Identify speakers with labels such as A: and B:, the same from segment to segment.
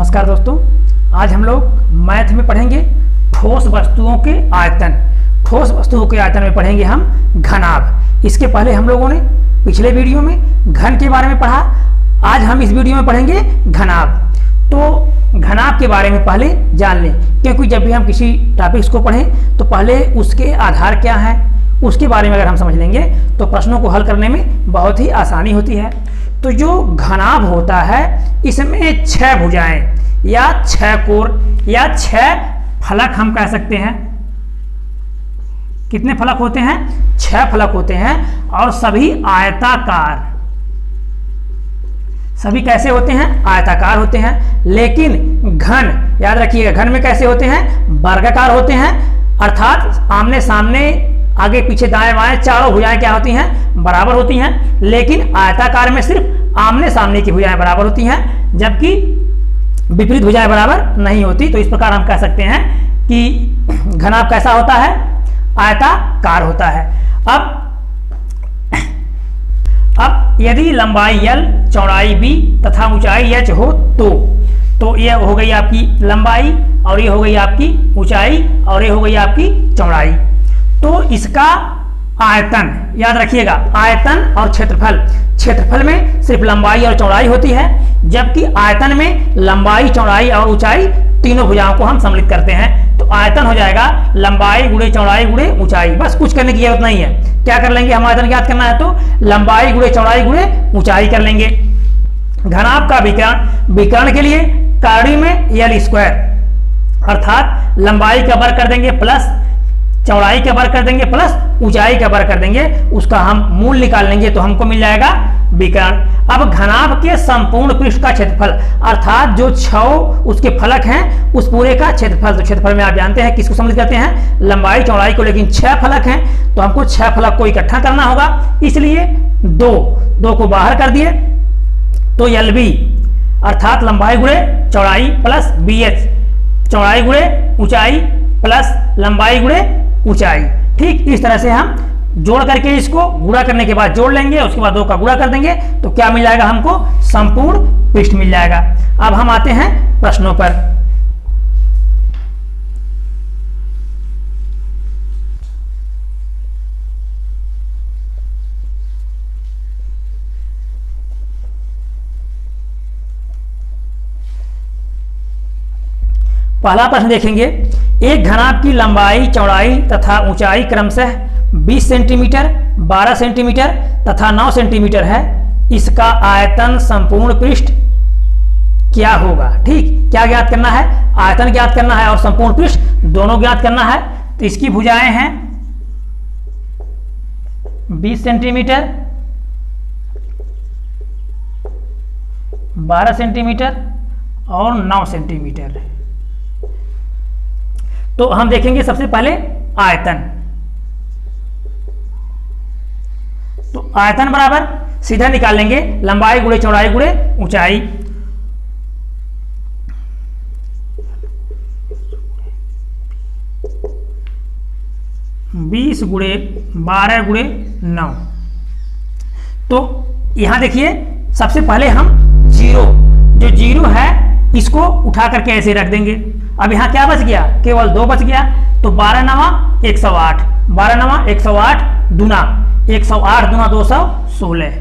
A: नमस्कार दोस्तों, आज हम लोग मैथ में पढ़ेंगे ठोस वस्तुओं के आयतन। ठोस वस्तुओं के आयतन में पढ़ेंगे हम घनाभ। इसके पहले हम लोगों ने पिछले वीडियो में घन के बारे में पढ़ा। आज हम इस वीडियो में पढ़ेंगे घनाभ। तो घनाभ के बारे में पहले जान लें, क्योंकि जब भी हम किसी टॉपिक्स को पढ़ें तो पहले उसके आधार क्या है उसके बारे में अगर हम समझ लेंगे तो प्रश्नों को हल करने में बहुत ही आसानी होती है। तो जो घनाभ होता है इसमें 6 भुजाएं या 6 कोर या 6 फलक हम कह सकते हैं। कितने फलक होते हैं? 6 फलक होते हैं और सभी आयताकार। सभी कैसे होते हैं? आयताकार होते हैं। लेकिन घन याद रखिएगा, घन में कैसे होते हैं? वर्गाकार होते हैं। अर्थात आमने सामने आगे पीछे दाएं बाएं चारों भुजाएं क्या होती हैं? बराबर होती हैं। लेकिन आयताकार में सिर्फ आमने सामने की भुजाएं बराबर होती हैं, जबकि विपरीत भुजाएं बराबर नहीं होती। तो इस प्रकार हम कह सकते हैं कि घनाभ कैसा होता है? आयताकार होता है। अब यदि लंबाई L, चौड़ाई B तथा ऊंचाई H हो तो ये हो गई आपकी लंबाई और ये हो गई आपकी ऊंचाई और ये हो गई आपकी चौड़ाई। तो इसका आयतन याद रखिएगा, आयतन और क्षेत्रफल। क्षेत्रफल में सिर्फ लंबाई और चौड़ाई होती है, जबकि आयतन में लंबाई, चौड़ाई और ऊंचाई तीनों भुजाओं को हम सम्मिलित करते हैं। तो आयतन हो जाएगा लंबाई गुणे चौड़ाई गुणे ऊंचाई। बस कुछ करने की जरूरत नहीं है। क्या कर लेंगे? हम आयतन ज्ञात करना है तो लंबाई गुणे चौड़ाई गुणे ऊंचाई कर लेंगे। घनाभ का विकर्ण के लिए कारणी में L², अर्थात लंबाई का वर्ग कर देंगे प्लस चौड़ाई का वर्ग कर देंगे प्लस ऊंचाई का वर्ग कर देंगे। उसका हम मूल निकाल लेंगे तो हमको मिल जाएगा विकर्ण। अब घनाभ के संपूर्ण पृष्ठ का क्षेत्रफल, अर्थात जो 6 उसके फलक हैं उस पूरे का क्षेत्रफल। तो क्षेत्रफल में आप जानते हैं किसको सम्मिलित करते हैं? लंबाई चौड़ाई को। लेकिन 6 फलक हैं तो हमको 6 फलक को इकट्ठा करना होगा, इसलिए 2 को बाहर कर दिए तो LB, अर्थात लंबाई गुणे चौड़ाई प्लस BH, चौड़ाई गुणे ऊंचाई प्लस लंबाई गुणे ऊंचाई। ठीक इस तरह से हम जोड़ करके इसको गुणा करने के बाद जोड़ लेंगे, उसके बाद 2 का गुणा कर देंगे तो क्या मिल जाएगा? हमको संपूर्ण पृष्ठ मिल जाएगा। अब हम आते हैं प्रश्नों पर। पहला प्रश्न देखेंगे। एक घनाभ की लंबाई, चौड़ाई तथा ऊंचाई क्रमशः 20 सेंटीमीटर, 12 सेंटीमीटर तथा 9 सेंटीमीटर है। इसका आयतन संपूर्ण पृष्ठ क्या होगा? ठीक, क्या ज्ञात करना है? आयतन ज्ञात करना है और संपूर्ण पृष्ठ दोनों ज्ञात करना है। तो इसकी भुजाएं हैं 20 सेंटीमीटर, 12 सेंटीमीटर और 9 सेंटीमीटर। तो हम देखेंगे सबसे पहले आयतन। तो आयतन बराबर सीधा निकाल लेंगे लंबाई गुणे चौड़ाई गुणे ऊंचाई। बीस गुणे 12 गुणे 9। तो यहां देखिए सबसे पहले हम जो जीरो है इसको उठा करके ऐसे रख देंगे। अब यहाँ क्या बच गया? केवल 2 बच गया। तो 12 नवा 108, 12 नवा 108 दूना 108 दूना 216,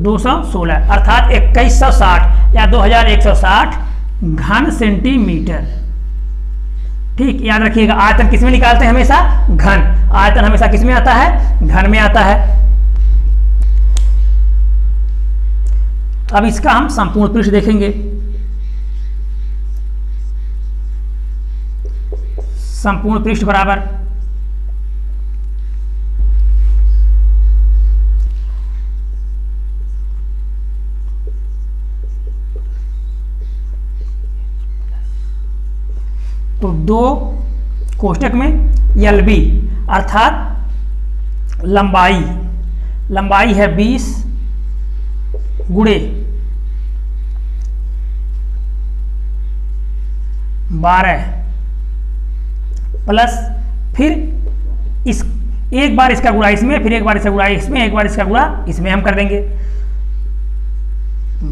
A: 216 अर्थात 2160 या 2160 घन सेंटीमीटर। ठीक, याद रखिएगा आयतन किसमें निकालते हैं? हमेशा घन। आयतन हमेशा किसमें आता है? घन में आता है। अब इसका हम संपूर्ण पृष्ठ देखेंगे। संपूर्ण पृष्ठ बराबर तो 2 कोष्टक में LB, अर्थात लंबाई है 20 गुणे 12 प्लस फिर इस एक बार इसका गुणा इसमें, फिर एक बार इसका गुणा इसमें, एक बार इसका गुणा इसमें हम कर देंगे।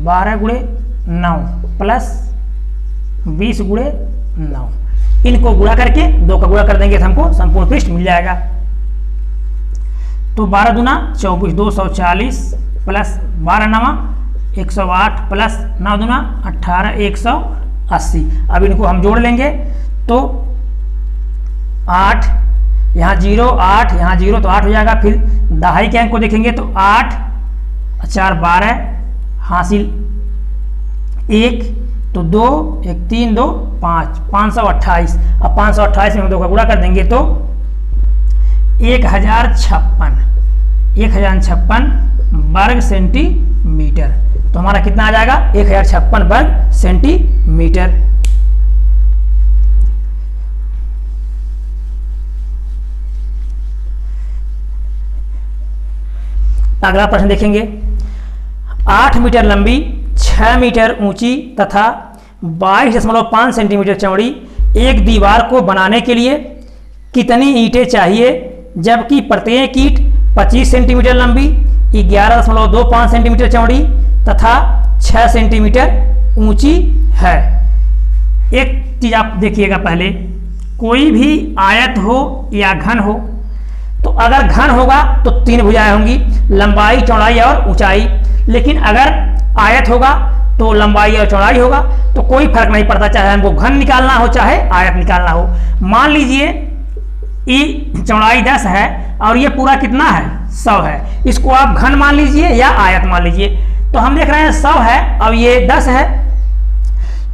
A: 12 गुणे 9 प्लस 20 गुणे 9, इनको गुणा करके 2 का गुणा कर देंगे तो हमको संपूर्ण पृष्ठ मिल जाएगा। तो 12 दूना 24, 240 प्लस 12 नवा 108 प्लस 9 दूना 18, 180। अब इनको हम जोड़ लेंगे तो 8 यहाँ 0, 8 यहाँ 0 तो 8 हो जाएगा। फिर दहाई के अंक को देखेंगे तो 8 4 12 हासिल 1 तो 2 1 3 2 5, 528। अब 528 में हम 2 का गुणा कर देंगे तो 1056 वर्ग सेंटीमीटर। तो हमारा कितना आ जाएगा 1056 वर्ग सेंटीमीटर। अगला प्रश्न देखेंगे। 8 मीटर लंबी, 6 मीटर ऊंची तथा 22.5 सेंटीमीटर चौड़ी एक दीवार को बनाने के लिए कितनी ईंटें चाहिए, जबकि प्रत्येक ईंट 25 सेंटीमीटर लंबी, 11.25 सेंटीमीटर चौड़ी तथा 6 सेंटीमीटर ऊंची है। एक चीज आप देखिएगा, पहले कोई भी आयत हो या घन हो, तो अगर घन होगा तो 3 भुजाएं होंगी, लंबाई चौड़ाई और ऊंचाई। लेकिन अगर आयत होगा तो लंबाई और चौड़ाई होगा, तो कोई फर्क नहीं पड़ता, चाहे हमको घन निकालना हो चाहे आयत निकालना हो। मान लीजिए ये चौड़ाई 10 है और ये पूरा कितना है 100 है, इसको आप घन मान लीजिए या आयत मान लीजिए। तो हम देख रहे हैं 100 है और ये 10 है,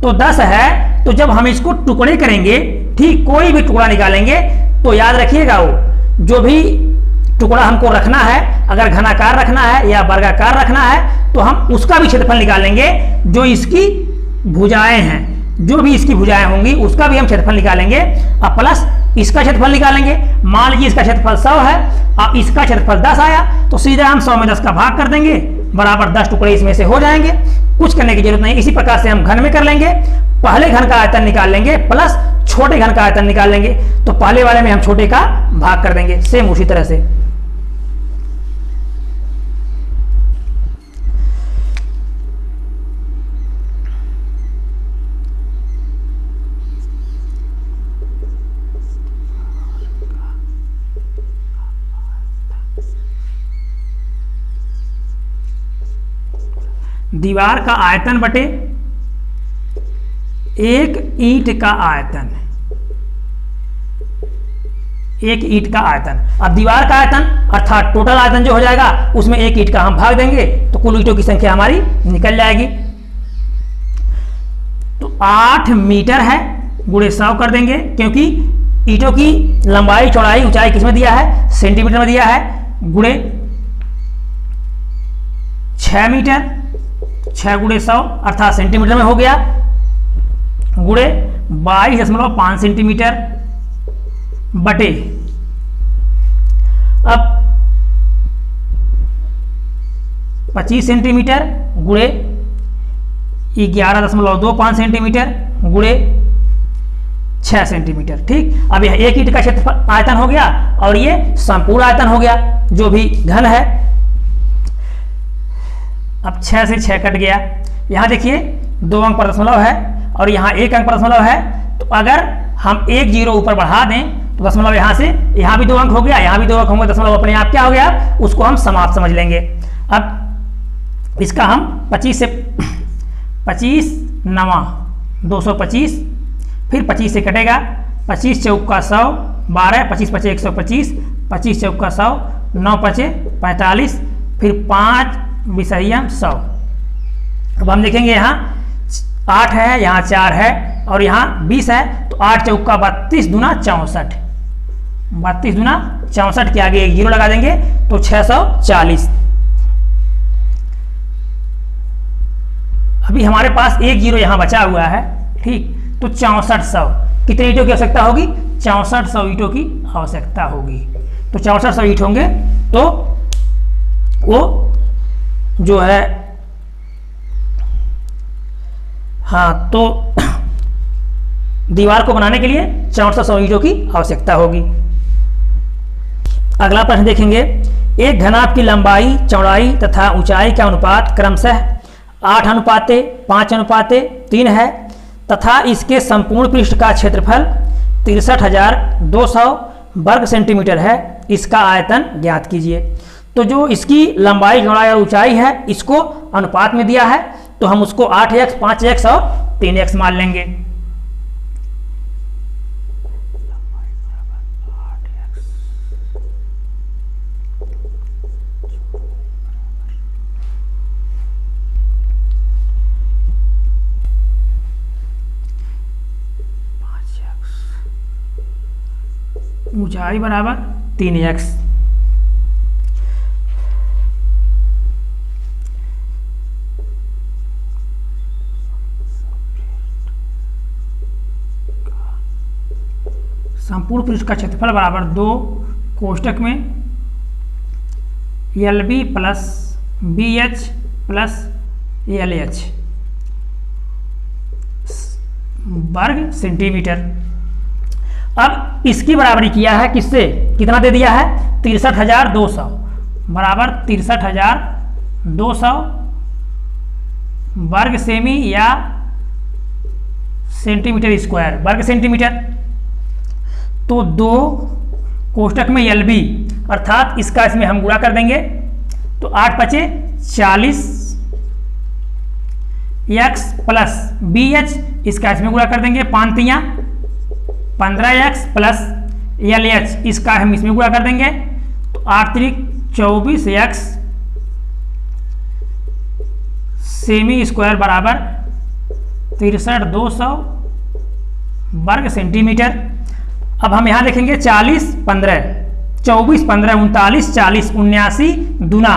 A: तो 10 है तो जब हम इसको टुकड़े करेंगे, ठीक कोई भी टुकड़ा निकालेंगे तो याद रखिएगा वो जो भी टुकड़ा हमको रखना है, अगर घनाकार रखना है या वर्गाकार रखना है तो हम उसका भी क्षेत्रफल निकालेंगे। जो इसकी भुजाएं हैं, जो भी इसकी भुजाएं होंगी उसका भी हम क्षेत्रफल निकालेंगे और प्लस इसका क्षेत्रफल निकालेंगे। मान लीजिए इसका क्षेत्रफल 100 है और इसका क्षेत्रफल 10 आया, तो सीधा हम 100 में 10 का भाग कर देंगे, बराबर 10 टुकड़े इसमें से हो जाएंगे। कुछ करने की जरूरत नहीं। इसी प्रकार से हम घन में कर लेंगे, पहले घन का आयतन निकाल लेंगे प्लस छोटे घन का आयतन निकाल लेंगे, तो पहले वाले में हम छोटे का भाग कर देंगे। सेम उसी तरह से दीवार का आयतन बटे एक ईंट का आयतन, एक ईंट का आयतन। अब दीवार का आयतन अर्थात टोटल आयतन जो हो जाएगा उसमें एक ईंट का हम भाग देंगे तो कुल ईंटों की संख्या हमारी निकल जाएगी। तो 8 मीटर है गुणे 100 कर देंगे, क्योंकि ईंटों की लंबाई चौड़ाई ऊंचाई किसमें दिया है, सेंटीमीटर में दिया है, गुणे 6 मीटर, 6 गुणे 100 अर्थात सेंटीमीटर में हो गया, गुणे 22.5 सेंटीमीटर बटे अब 25 सेंटीमीटर गुणे 11.25 सेंटीमीटर गुणे 6 सेंटीमीटर। ठीक, अब यह एक ईंट का क्षेत्रफल आयतन हो गया और ये संपूर्ण आयतन हो गया जो भी घन है। अब 6 से 6 कट गया, यहाँ देखिए 2 अंक पर दशमलव है और यहाँ 1 अंक पर दशमलव है, तो अगर हम 1 0 ऊपर बढ़ा दें तो दशमलव यहाँ से यहाँ भी 2 अंक हो गया, यहाँ भी 2 अंक होंगे, दशमलव अपने आप क्या हो गया, उसको हम समाप्त समझ लेंगे। अब इसका हम 25 से 25 नवा 225, फिर 25 से कटेगा, 25 चौका 100, 12 25 पचे 125, 25 चौका 100, 9 पचे 45, फिर 5 विषयम 100। अब हम देखेंगे यहाँ 8 है, यहाँ 4 है और यहाँ 20 है, तो 8 चौका 32 दूना 64, 32 दूना 64 के आगे 1 0 लगा देंगे तो 640। अभी हमारे पास 1 0 यहाँ बचा हुआ है, ठीक, तो 6400 कितने ईंटों की आवश्यकता होगी, 6400 ईंटों की आवश्यकता होगी। तो 6400 ईंट होंगे तो वो जो है, हाँ, तो दीवार को बनाने के लिए 6400 ईंटों की आवश्यकता होगी। अगला प्रश्न देखेंगे। एक घनाभ की लंबाई चौड़ाई तथा ऊंचाई का अनुपात क्रमशः 8:5:3 है तथा इसके संपूर्ण पृष्ठ का क्षेत्रफल 63,200 वर्ग सेंटीमीटर है। इसका आयतन ज्ञात कीजिए। तो जो इसकी लंबाई, चौड़ाई और ऊंचाई है इसको अनुपात में दिया है, तो हम उसको 8x, 5x और 3x मान लेंगे। ऊंचाई बराबर 3x। संपूर्ण पृष्ठ का क्षेत्रफल बराबर 2 कोष्टक में LB plus BH plus LH वर्ग सेंटीमीटर। अब इसकी बराबरी किया है किससे, कितना दे दिया है, 63,200 बराबर 63,200 वर्ग सेमी या सेंटीमीटर स्क्वायर वर्ग सेंटीमीटर। तो 2 कोष्टक में LB अर्थात इसका इसमें हम गुणा कर देंगे, तो 8×5=40 x प्लस BH इसका इसमें गुणा कर देंगे, 5×3=15x प्लस LH इसका हम इसमें गुणा कर देंगे, तो 8×3=24x सेमी स्क्वायर बराबर 63,200 वर्ग सेंटीमीटर। अब हम यहाँ देखेंगे 40, 15, 24, 15, 39, 40, 79 दूना,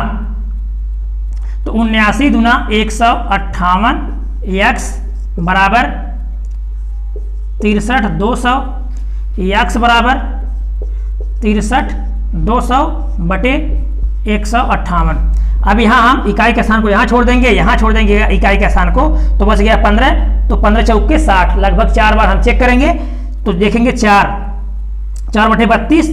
A: तो 79 दूना 158 x बराबर 63,200 x बराबर 63,200 बटे 158। अब यहाँ हम इकाई के स्थान को यहाँ छोड़ देंगे, यहाँ छोड़ देंगे इकाई के स्थान को, तो बच गया 15, तो 15 चौके 60, लगभग 4 बार हम चेक करेंगे तो देखेंगे 4 बटे 32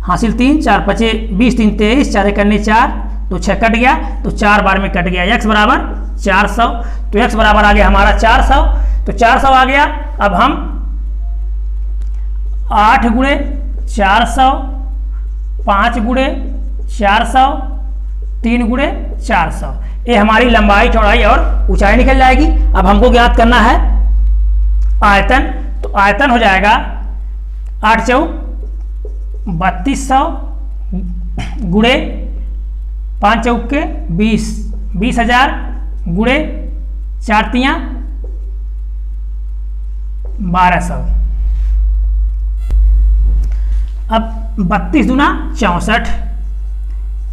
A: हासिल 3, 4 पचे 20, 3 23, 4 करने 4, तो 6 कट गया, तो 4 बार में कट गया। x बराबर 400, तो x बराबर आ गया हमारा 400, तो 400 आ गया। अब हम 8×400, 5×400, 3×400 ये हमारी लंबाई, चौड़ाई और ऊंचाई निकल जाएगी। अब हमको ज्ञात करना है आयतन, तो आयतन हो जाएगा 8×4=3200 गुणे 5×4=20, 20,000 गुणे 4×3=1200। अब 32 दूना 64,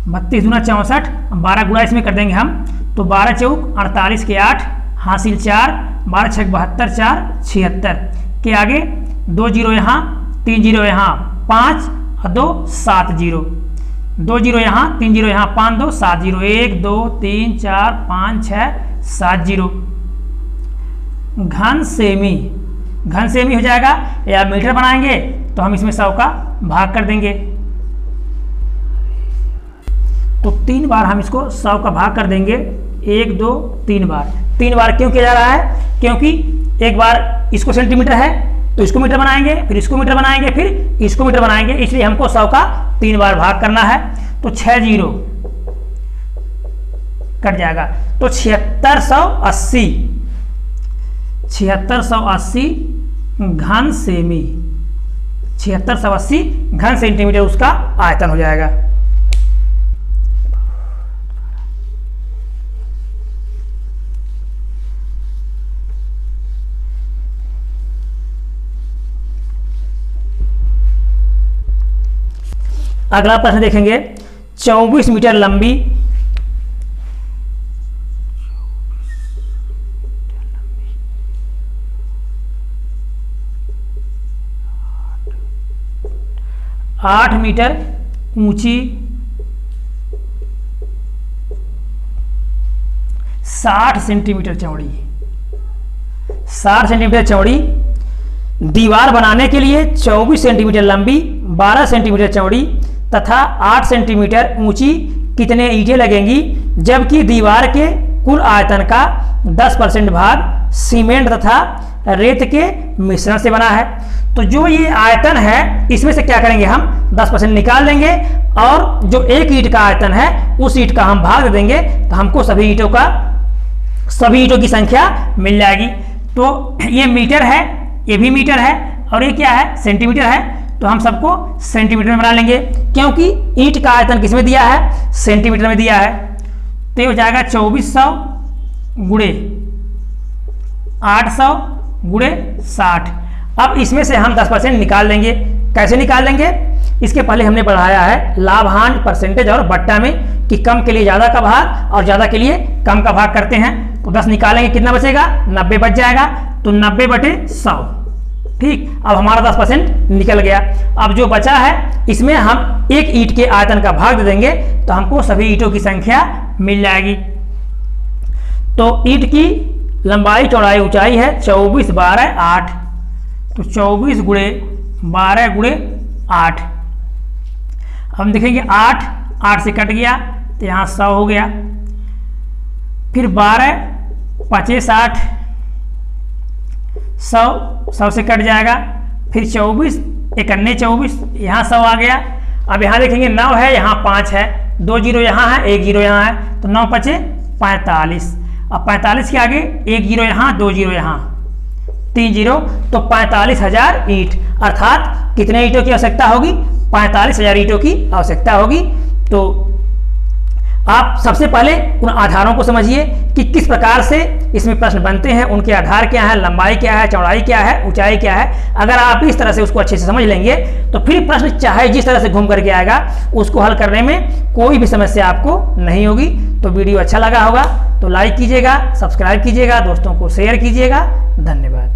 A: 32 दूना 64, 12 गुणा इसमें कर देंगे हम, तो 12 चौक 48 के 8 हासिल 4, 12 छक 72, 4 76 के आगे 2 जीरो यहाँ, 3 जीरो यहाँ, 5 और 2 7 जीरो, 2 जीरो यहाँ, 3 जीरो यहाँ, 5 2 7 जीरो, 1 2 3 4 5 6 7 जीरो। घन सेमी, घन सेमी हो जाएगा, या मीटर बनाएंगे तो हम इसमें 100 का भाग कर देंगे, तो 3 बार हम इसको 100 का भाग कर देंगे, 1 2 3 बार। 3 बार क्यों किया जा रहा है, क्योंकि एक बार इसको सेंटीमीटर है तो इसको मीटर बनाएंगे, फिर इसको मीटर बनाएंगे, फिर इसको मीटर बनाएंगे, इसलिए हमको 100 का 3 बार भाग करना है, तो 6 जीरो कट जाएगा, तो 7680, 7680 घन सेमी, 7680 घन सेंटीमीटर उसका आयतन हो जाएगा। अगला प्रश्न देखेंगे, 24 मीटर लंबी 8 मीटर ऊंची 60 सेंटीमीटर चौड़ी, 60 सेंटीमीटर चौड़ी दीवार बनाने के लिए 24 सेंटीमीटर लंबी, 12 सेंटीमीटर चौड़ी तथा 8 सेंटीमीटर ऊंची कितने ईंटें लगेंगी, जबकि दीवार के कुल आयतन का 10% भाग सीमेंट तथा रेत के मिश्रण से बना है। तो जो ये आयतन है इसमें से क्या करेंगे, हम 10% निकाल देंगे और जो एक ईंट का आयतन है उस ईंट का हम भाग दे देंगे, तो हमको सभी ईंटों की संख्या मिल जाएगी। तो ये मीटर है, ये भी मीटर है, और ये क्या है, सेंटीमीटर है। तो हम सबको सेंटीमीटर में बना लेंगे, क्योंकि ईंट का आयतन किस में दिया है, सेंटीमीटर में दिया है। तो ये हो जाएगा 2400 गुणे 800 गुणे 60। अब इसमें से हम 10% निकाल लेंगे। कैसे निकाल लेंगे, इसके पहले हमने पढ़ाया है लाभ हानि परसेंटेज और बट्टा में कि कम के लिए ज़्यादा का भाग और ज़्यादा के लिए कम का भाग करते हैं। तो 10 निकालेंगे, कितना बचेगा, 90 बच जाएगा। तो 90/100, ठीक। अब हमारा 10% निकल गया। अब जो बचा है इसमें हम एक ईंट के आयतन का भाग दे देंगे, तो हमको सभी ईंटों की संख्या मिल जाएगी। तो ईंट की लंबाई चौड़ाई ऊंचाई है 24 12 8। तो 24 गुणे 12 गुणे 8। हम देखेंगे 8 से कट गया तो यहाँ 100 हो गया। फिर 12 5 60, 100 से कट जाएगा। फिर 24 1 24, यहाँ 100 आ गया। अब यहाँ देखेंगे 9 है, यहाँ 5 है, 2 जीरो यहाँ है, 1 जीरो यहाँ है, तो 9 5 45। अब 45 के आगे 1 जीरो यहाँ, 2 जीरो यहाँ, 3 जीरो, तो 45,000 ईंट। अर्थात कितने ईंटों की आवश्यकता होगी, 45,000 ईंटों की आवश्यकता होगी। तो आप सबसे पहले उन आधारों को समझिए कि किस प्रकार से इसमें प्रश्न बनते हैं, उनके आधार क्या है, लंबाई क्या है, चौड़ाई क्या है, ऊंचाई क्या है। अगर आप इस तरह से उसको अच्छे से समझ लेंगे तो फिर प्रश्न चाहे जिस तरह से घूम करके आएगा, उसको हल करने में कोई भी समस्या आपको नहीं होगी। तो वीडियो अच्छा लगा होगा तो लाइक कीजिएगा, सब्सक्राइब कीजिएगा, दोस्तों को शेयर कीजिएगा। धन्यवाद।